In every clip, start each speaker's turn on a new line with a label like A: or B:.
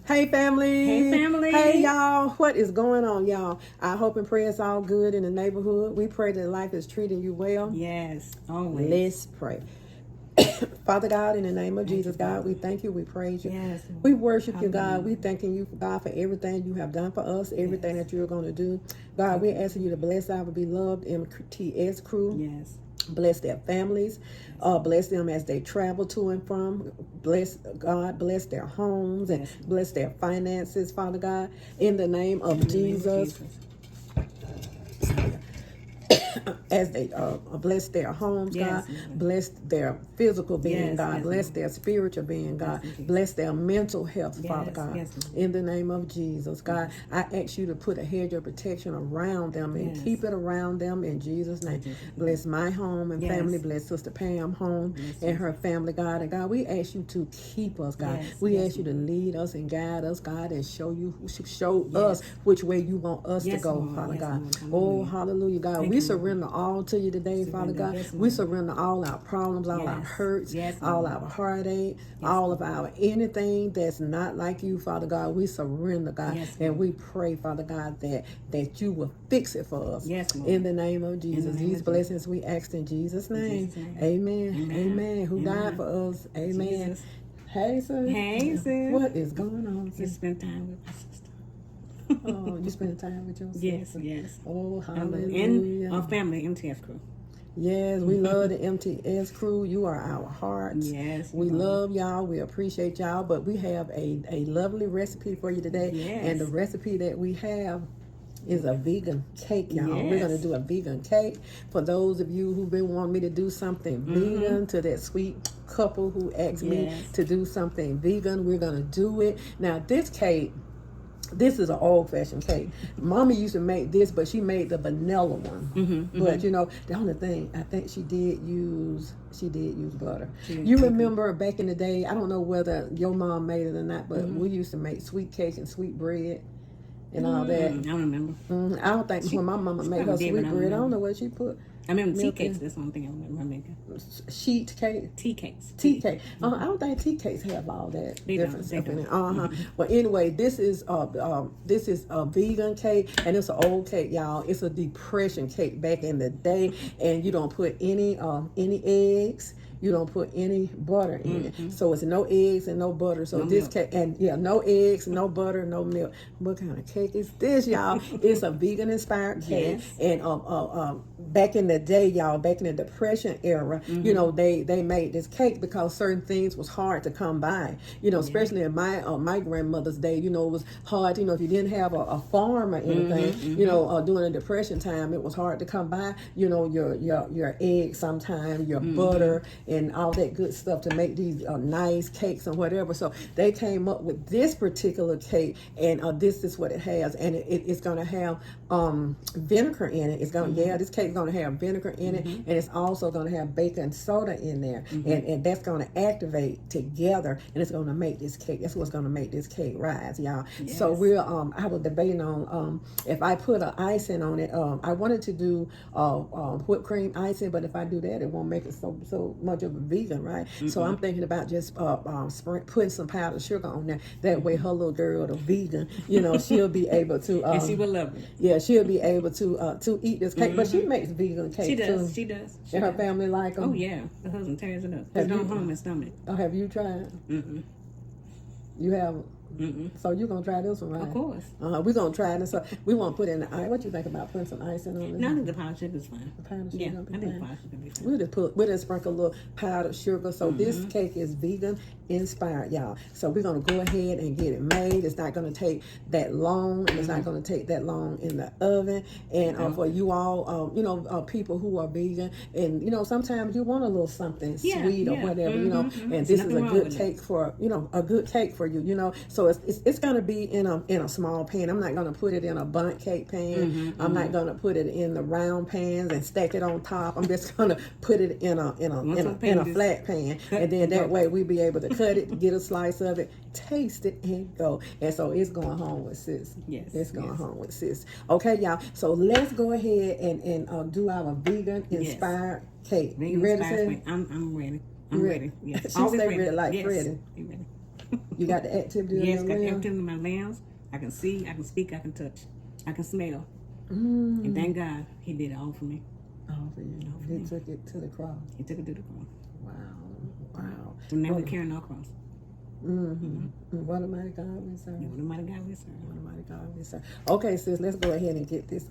A: Hey family.
B: Hey family.
A: Hey y'all. What is going on, y'all? I hope and pray it's all good in the neighborhood. We pray that life is treating you well.
B: Yes, always.
A: Let's pray. Father God, in the name of Jesus, God, we thank you, we praise you.
B: Yes.
A: We worship you, God. We thanking you, God, for everything you have done for us, everything that you're going to do. God, we're asking you to bless our beloved MTS crew.
B: Yes.
A: Bless their families. Bless them as they travel to and from. Bless God. Bless their homes and bless their finances, Father God. In the name of Jesus. As they bless their homes,
B: Yes,
A: God.
B: Lord.
A: Bless their physical being,
B: Yes,
A: God.
B: yes,
A: Bless
B: Lord.
A: their spiritual being, God.
B: Yes,
A: Bless their mental health,
B: Yes,
A: Father God.
B: yes, Lord.
A: In the name of Jesus, God. I ask you to put a hedge of protection around them and
B: Yes.
A: keep it around them in Jesus' name. Bless my home and
B: Yes.
A: family. Bless Sister Pam home and her family, God. And God, we ask you to keep us, God.
B: Yes,
A: We
B: yes,
A: ask you to lead us and guide us, God, and show
B: Yes.
A: us which way you want us to
B: Yes,
A: go,
B: Lord.
A: Father
B: Yes,
A: God.
B: Lord.
A: Oh,
B: Hallelujah.
A: hallelujah, God.
B: Thank
A: We
B: you,
A: surrender all to you today, Father God.
B: Yes,
A: We
B: Lord.
A: surrender all our problems, all our
B: Yes.
A: hurts,
B: Yes,
A: all
B: Lord.
A: our heartache,
B: Yes,
A: all
B: Lord.
A: of our anything that's not like you, Father God. We surrender, God.
B: Yes,
A: And
B: Lord.
A: we pray, Father God, that you will fix it for us.
B: Yes, Lord.
A: In the name of Jesus.
B: name
A: These
B: of
A: blessings we ask in Jesus' name.
B: Jesus' name.
A: Amen.
B: Amen.
A: Amen. Who
B: Amen.
A: died for us. Amen.
B: Jesus.
A: Hey, sis.
B: Hey, sis.
A: What is going on, sis?
B: Just spend time with my sister.
A: Oh, you spending time with your sister?
B: Yes.
A: Oh, hallelujah.
B: And our family, MTS crew.
A: Yes, we love the MTS crew. You are our hearts.
B: Yes.
A: We love y'all. We appreciate y'all. But we have a lovely recipe for you today.
B: Yes.
A: And the recipe that we have is a vegan cake, y'all.
B: Yes.
A: We're going to do a vegan cake. For those of you who've been wanting me to do something vegan, to that sweet couple who asked me to do something vegan, we're going to do it. Now, this cake, this is an old-fashioned cake. Mama used to make this, but she made the vanilla one. But you know, the only thing I think she did use butter. You remember back in the day? I don't know whether your mom made it or not, but we used to make sweet cake and sweet bread and all that.
B: I don't remember.
A: I don't think when my mama made her sweet bread, I don't know what she put.
B: I remember tea cakes. That's one thing I remember making.
A: Sheet cake.
B: Tea cakes.
A: Tea cake. I don't think tea cakes have all that different stuff in it. Well, anyway, this is a vegan cake, and it's an old cake, y'all. It's a depression cake back in the day, and you don't put any eggs. You don't put any butter in it. So it's no eggs and no butter. So this cake, and no eggs, no butter, no milk. What kind of cake is this, y'all? It's a vegan inspired cake. And back in the day, y'all, back in the Depression era, you know, they made this cake because certain things was hard to come by. You know, especially in my grandmother's day, you know, it was hard, you know, if you didn't have a farm or anything, you know, during the Depression time, it was hard to come by, you know, your eggs sometimes, your butter, and all that good stuff to make these nice cakes and whatever. So they came up with this particular cake, and this is what it has, and it's going to have vinegar in it. It's going to this cake's going to have vinegar in it, and it's also going to have baking soda in there, and that's going to activate together, and it's going to make this cake. That's what's going to make this cake rise, y'all. Yes. So we're I was debating on if I put an icing on it. I wanted to do whipped cream icing, but if I do that, it won't make it so much of a vegan, right? So I'm thinking about just putting some powdered sugar on there. That way, her little girl, the vegan, you know, she'll be able to.
B: And she will love it.
A: Yeah, she'll be able to eat this cake. But she makes vegan cake too.
B: She does.
A: And her family like them.
B: Oh yeah, her husband tears it up. It's not home and stomach.
A: Oh, have you tried? You have. So you're gonna try this one, right?
B: Of course.
A: We're gonna try this. So we won't put in the ice. What you think about putting some icing on it?
B: No, I think the powdered sugar is fine.
A: The powdered sugar.
B: Yeah, I think the powdered sugar be fine.
A: We'll just sprinkle a little powdered sugar. So this cake is vegan inspired, y'all. So we're gonna go ahead and get it made. It's not gonna take that long. It's not gonna take that long in the oven. And for you all, you know, people who are vegan, and you know, sometimes you want a little something sweet or whatever, you know. And this is a good cake for, you know, a good cake for you, you know. So it's gonna be in a small pan. I'm not gonna put it in a bundt cake pan. I'm not gonna put it in the round pans and stack it on top. I'm just gonna put it in a flat pan, and then that way we be able to cut it, get a slice of it, taste it, and go. And so it's going home with sis.
B: Yes,
A: it's going home with sis. Okay, y'all. So let's go ahead and do our vegan inspired cake. You ready, sis?
B: I'm ready. I'm ready. Yes.
A: She stay ready like Freddie.
B: Ready.
A: You got the activity
B: Yes,
A: on
B: got
A: your
B: everything in my limbs. I can see, I can speak, I can touch, I can smell.
A: Mm.
B: And thank God he did it all for me.
A: All for you.
B: All for
A: He
B: me.
A: took it to the cross.
B: He took it to the cross.
A: Wow. Wow.
B: So now we're carrying our cross.
A: What a mighty God we serve.
B: Yeah, what a mighty God we serve.
A: What a mighty God we serve. Okay, sis, let's go ahead and get this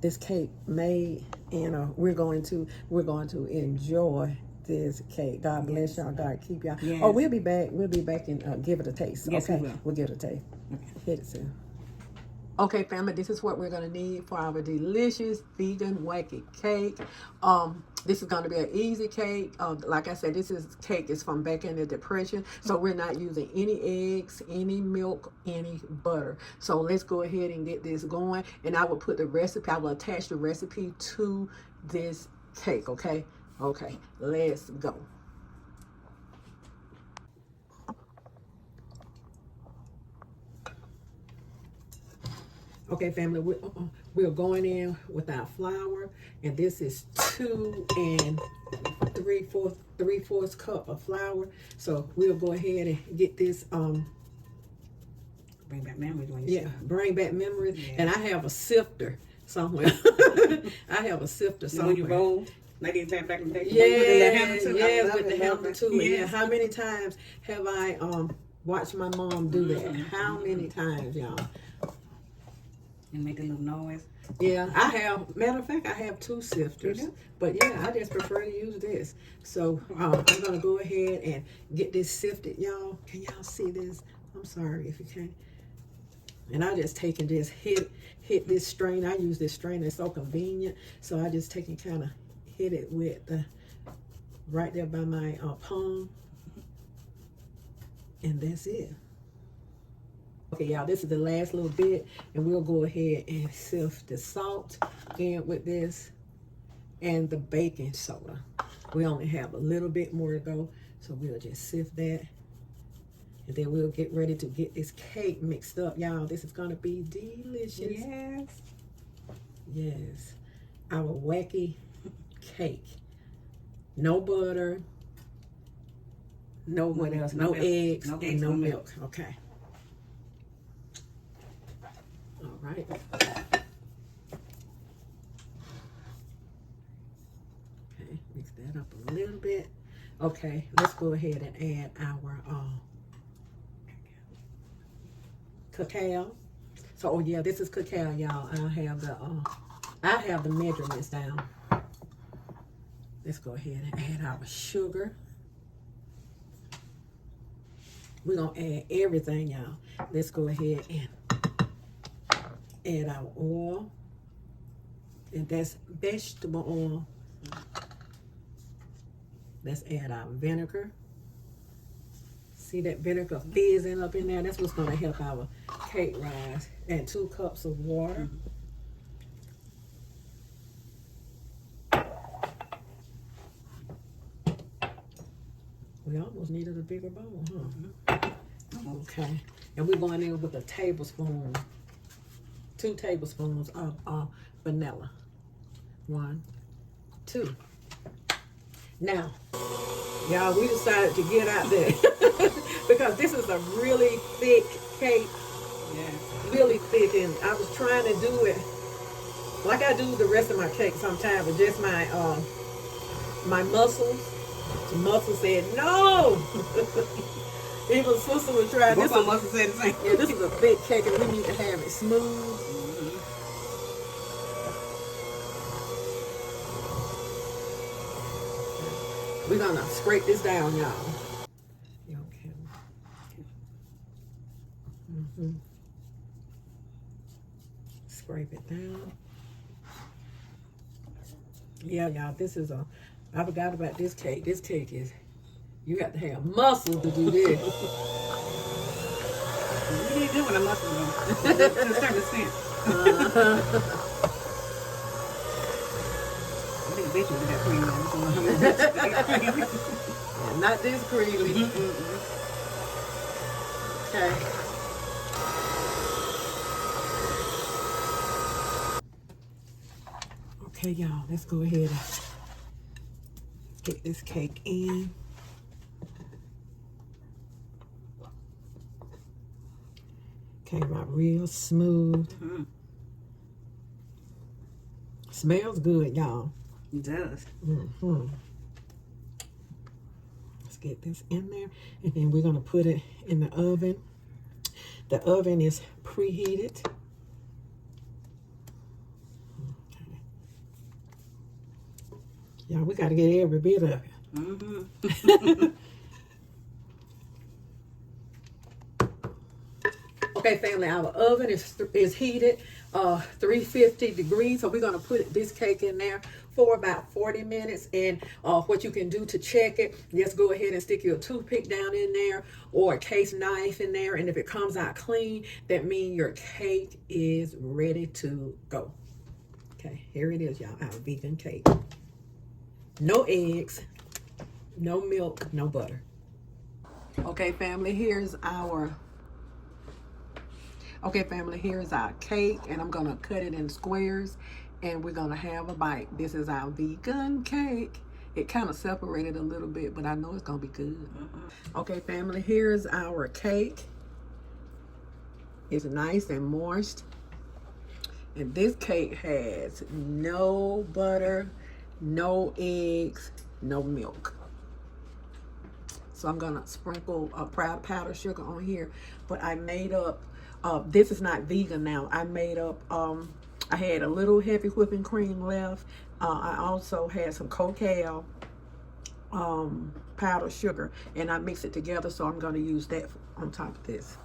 A: this cake made, and we're going to enjoy this cake. God bless y'all. God keep y'all.
B: Yes.
A: Oh, we'll be back. We'll be back and give it a taste.
B: Yes,
A: okay,
B: we will.
A: We'll give it a taste.
B: Okay.
A: Hit it, sis. Okay, family, this is what we're going to need for our delicious vegan wacky cake. This is going to be an easy cake. Like I said, this cake is from back in the Depression, so we're not using any eggs, any milk, any butter. So let's go ahead and get this going, and I will put the recipe, I will attach the recipe to this cake, okay? Okay, let's go. Okay, family, we're going in with our flour, and this is 2 3/4 cup of flour. So we'll go ahead and get this.
B: Bring back memories when you
A: Yeah, bring back memories.
B: Yeah.
A: And I have a sifter somewhere. I have a sifter somewhere.
B: When you roll, like they back in the day.
A: Yeah,
B: with the
A: handle too. Yeah.
B: Yes.
A: How many times have I watched my mom do that? How many times, y'all?
B: And make a little noise.
A: Yeah, I have. Matter of fact, I have 2 sifters.
B: You do?
A: But yeah, I just prefer to use this. So I'm gonna go ahead and get this sifted, y'all. Can y'all see this? I'm sorry if you can't. And I just take and just hit this strain. I use this strainer. It's so convenient. So I just take and kind of hit it with the right there by my palm, and that's it. Okay, y'all, this is the last little bit, and we'll go ahead and sift the salt in with this and the baking soda. We only have a little bit more to go, so we'll just sift that. And then we'll get ready to get this cake mixed up. Y'all, this is going to be delicious.
B: Yes.
A: Yes. Our wacky cake. No butter. No what else? No eggs and no milk. Okay. All right. Okay, mix that up a little bit. Okay, let's go ahead and add our cacao. So, oh yeah, this is cacao, y'all. I have the measurements down. Let's go ahead and add our sugar. We're gonna add everything, y'all. Let's go ahead and add our oil, and that's vegetable oil. Let's add our vinegar. See that vinegar fizzing up in there? That's what's going to help our cake rise. And 2 cups of water. We almost needed a bigger bowl, huh? Okay. And we're going in with a tablespoon, 2 tablespoons of vanilla. 1, 2. Now, y'all, we decided to get out there because this is a really thick cake.
B: Yeah.
A: Really thick, and I was trying to do it like I do the rest of my cake sometimes, with just my my muscles. The muscle said no. Even sister was trying.
B: Both of us said the same.
A: Yeah, this is a thick cake, and we need to have it smooth. We're gonna scrape this down, y'all. Okay. Scrape it down. Yeah, y'all, this is I forgot about this cake. This cake is, you have to have muscle to do this.
B: You did good with the muscle, though. To a certain extent. I think bitches with that cream.
A: Yeah, not this creamy. Okay. Okay, y'all, let's go ahead and get this cake in. Came out real smooth. Smells good, y'all.
B: It does.
A: Let's get this in there, and then we're gonna put it in the oven. The oven is preheated. Okay. Y'all, we gotta get every bit of it. Okay, family, our oven is heated 350 degrees, so we're going to put this cake in there for about 40 minutes. And what you can do to check it, just go ahead and stick your toothpick down in there or a case knife in there, and if it comes out clean, that means your cake is ready to go. Okay, here it is, y'all, our vegan cake. No eggs, no milk, no butter. Okay, family, here's our cake, and I'm gonna cut it in squares, and we're gonna have a bite. This is our vegan cake. It kind of separated a little bit, but I know it's gonna be good. Okay, family, here's our cake. It's nice and moist, and this cake has no butter, no eggs, no milk. So I'm gonna sprinkle powdered sugar on here, but I made up. This is not vegan now. I made up, I had a little heavy whipping cream left. I also had some cocoa powdered sugar, and I mixed it together, so I'm going to use that on top of this.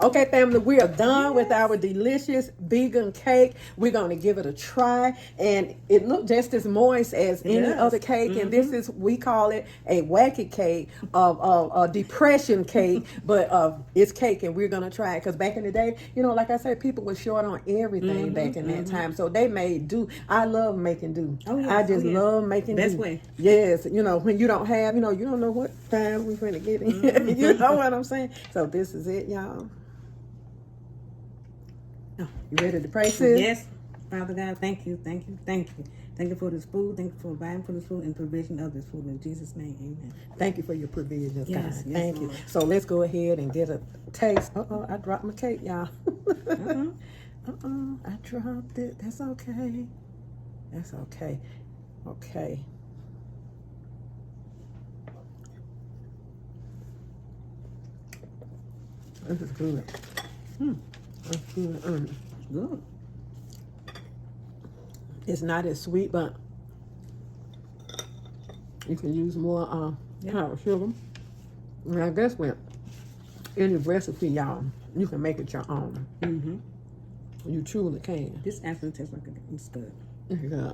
A: Okay, family, we are done with our delicious vegan cake. We're going to give it a try, and it looked just as moist as any other cake. And this is, we call it a wacky cake, a depression cake, but it's cake, and we're going to try it. Because back in the day, you know, like I said, people were short on everything back in that time, so they made do. I love making do. I just love making
B: Best
A: do.
B: way.
A: Yes, you know, when you don't have, you know, you don't know what time we're going to get in. You know what I'm saying? So this is it, y'all. Oh, you ready to pray, sis?
B: Yes. Father God, thank you, thank you, thank you. Thank you for this food. Thank you for providing for this food and provision of this food. In Jesus' name, amen.
A: Thank you for your provisions,
B: Yes,
A: God.
B: yes,
A: Thank you.
B: Lord.
A: So let's go ahead and get a taste. I dropped my cake, y'all. I dropped it. That's okay. That's okay. Okay. This is good. That's good.
B: Good.
A: It's not as sweet, but you can use more powdered sugar. And I guess with any recipe, y'all, you can make it your own. You truly can.
B: This actually tastes like it's good.
A: Yeah.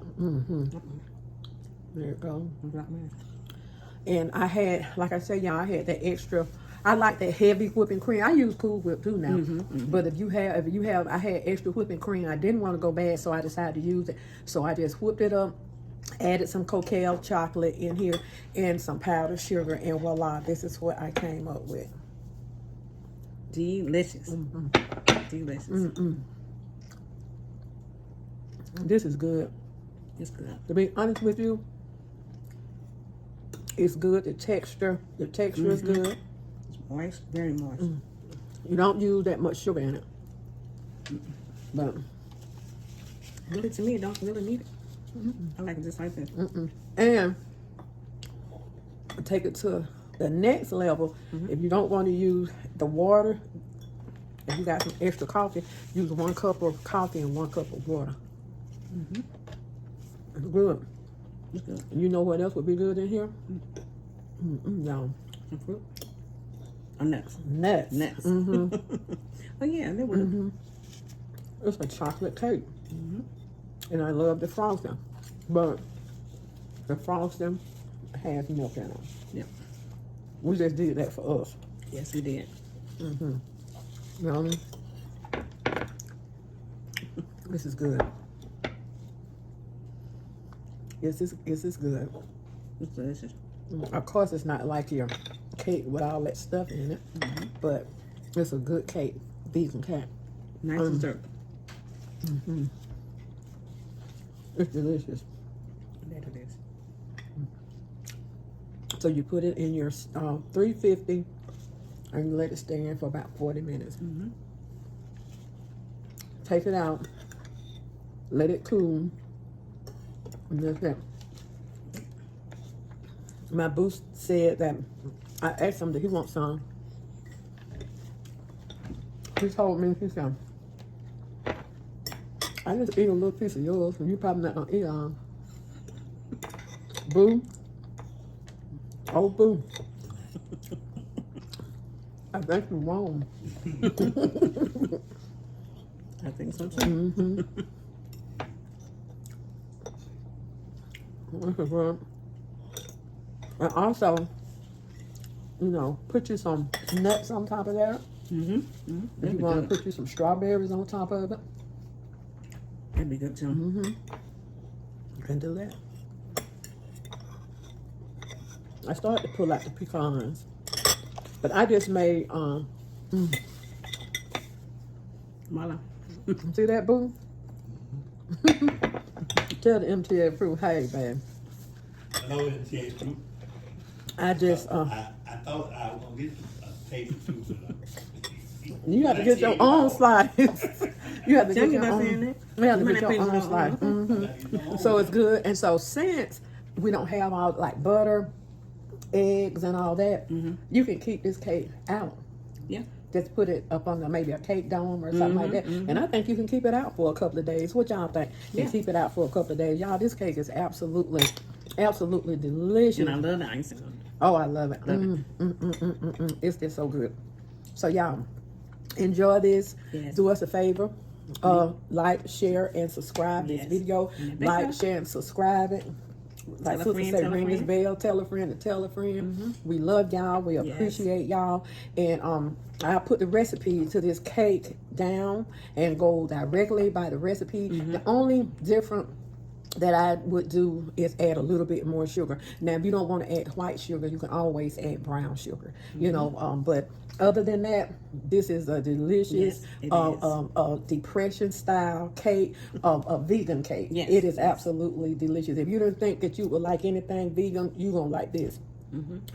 A: There you go.
B: Mine.
A: And I had, like I said, y'all, I had that extra. I like that heavy whipping cream. I use Cool Whip too now. But if you have, I had extra whipping cream. I didn't want to go bad, so I decided to use it. So I just whipped it up, added some cocoa chocolate in here, and some powdered sugar, and voila, this is what I came up with.
B: Delicious. Delicious.
A: This is good.
B: It's good.
A: To be honest with you, it's good. The texture is good.
B: It's moist, very moist.
A: You don't use that much sugar in it. But
B: Really, to me, it don't really need it. I like it just like this.
A: and take it to the next level. If you don't want to use the water, if you got some extra coffee, use 1 cup of coffee and 1 cup of water. It's good.
B: It's good.
A: And you know what else would be good in here? Y'all.
B: Some fruit. Oh, nuts.
A: Nuts.
B: Nuts. Oh, yeah, they would.
A: It's a chocolate cake. And I love the frosting. But the frosting has milk in it.
B: Yeah.
A: We just did that for us.
B: Yes, we did.
A: This is good. This is good.
B: It's delicious.
A: Of course, it's not like your cake with all that stuff in it, but it's a good cake, vegan cake.
B: Nice dessert.
A: It's delicious.
B: That it is.
A: So you put it in your 350 and you let it stand for about 40 minutes. Take it out, let it cool, and that's it. My boo said that I asked him that he wants some. He told me, he said, I just eat a little piece of yours, and you probably not gonna eat all. Boo. Oh, boo. I think you're wrong.
B: I think so too.
A: And also, you know, put you some nuts on top of that. If you want to put you some strawberries on top of it.
B: That'd be good too.
A: You can do that. I started to pull out the pecans, but I just made
B: Voila.
A: see that, boo? Tell the MTA crew, hey, man.
C: Hello, MTA crew.
A: I just
C: I thought I was gonna get a taste of food.
A: you have to get your own slice. You have to
B: Tell
A: get
B: me
A: your
B: about saying
A: own.
B: that.
A: You have to
B: You
A: get
B: might
A: your
B: not
A: own
B: pay
A: slice. So it's good. And so since we don't have all like butter, eggs, and all that, you can keep this cake out.
B: Yeah.
A: Just put it up on maybe a cake dome or something like that. And I think you can keep it out for a couple of days. What y'all think? You can keep it out for a couple of days. Y'all, this cake is absolutely delicious.
B: And I love the icing on it.
A: Oh, I love it. It's just so good. So y'all, enjoy this.
B: Yes.
A: Do us a favor. Like, share, and subscribe this video. Like, share, and subscribe it. Like Sister said, ring this bell, tell a friend to tell a friend. We love y'all. We appreciate y'all. And I put the recipe to this cake down and go directly by the recipe. The only different that I would do is add a little bit more sugar. Now, if you don't want to add white sugar, you can always add brown sugar. You know, but other than that, this is a delicious depression style cake, a vegan cake.
B: Yes.
A: It is absolutely delicious. If you didn't think that you would like anything vegan, you're gonna like this.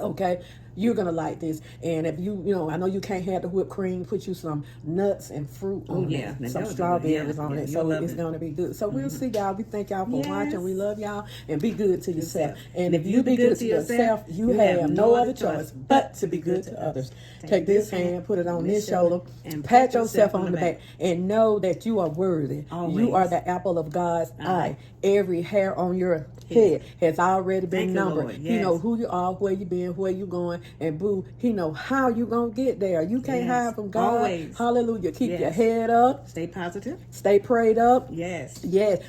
A: Okay, you're gonna like this. And if you know, I know you can't have the whipped cream, put you some nuts and fruit on it, some strawberries on it, so it's gonna be good. So we'll see y'all. We thank y'all for watching. We love y'all, and be good to yourself. And if you be good to yourself, you have no other choice but to be good to others. Take this hand, put it on this shoulder, and pat yourself on the back, and know that you are worthy. You are the apple of God's eye. Every hair on your head has already been numbered. He know who you are, where you been, where you going, and boo, he know how you gonna get there. You can't hide from God.
B: Always.
A: Hallelujah. Keep your head up.
B: Stay positive.
A: Stay prayed up.
B: Yes.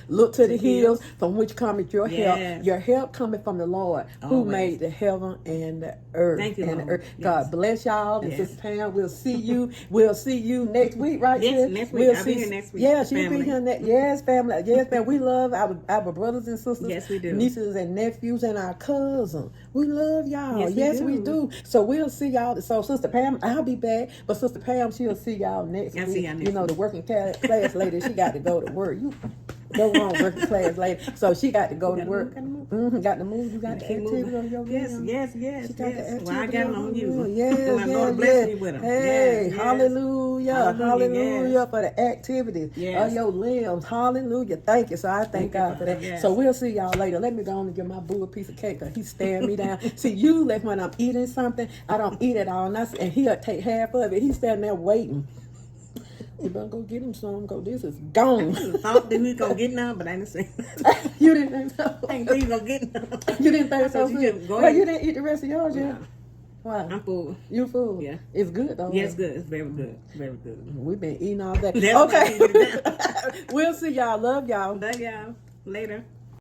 A: Look to the hills from which cometh your help. Your help cometh from the Lord who
B: Always.
A: made the heaven and the earth.
B: Thank you,
A: and
B: Lord.
A: the earth. God bless y'all. And Sister Pam, we'll see you. We'll see you next week, right?
B: Yes,
A: sis?
B: next week.
A: We'll
B: I'll
A: see.
B: be here next week.
A: Yeah, she'll
B: Family.
A: be here next. Yes, family. Yes, family. We love our brothers and sisters.
B: Yes, we do.
A: Nieces and nephews and our cousins. We love y'all.
B: Yes,
A: we do. So we'll see y'all. So Sister Pam, I'll be back. But Sister Pam, she'll see y'all next week.
B: See y'all next
A: you know, the working class lady, she got to go to work. You go wrong, working class lady. So she got to go to work. Got to move. You got the activity on your
B: Yes.
A: She got the activity
B: Well, I got it on you.
A: Yes,
B: My Lord bless me with them.
A: Hey,
B: Yes.
A: hallelujah for the activities of your limbs. Hallelujah. Thank you. So I thank God for that.
B: Yes.
A: So we'll see y'all later. Let me go on and give my boo a piece of cake because he's staring me down. See, usually when I'm eating something, I don't eat it all. And he'll take half of it. He's standing there waiting. You better go get him some because this is gone.
B: I thought that we was going to get none, but I didn't say
A: You didn't think so?
B: I didn't think you was going to get none.
A: You didn't think so?
B: You just go
A: Well,
B: ahead.
A: you didn't eat the rest of yours yet? Why?
B: I'm full.
A: You full?
B: Yeah.
A: It's good though.
B: Yes, good. It's very good. Very good.
A: We've been eating all day.
B: That's why I
A: Okay.
B: can't get it down.
A: We'll see y'all. Love y'all.
B: Love y'all. Later.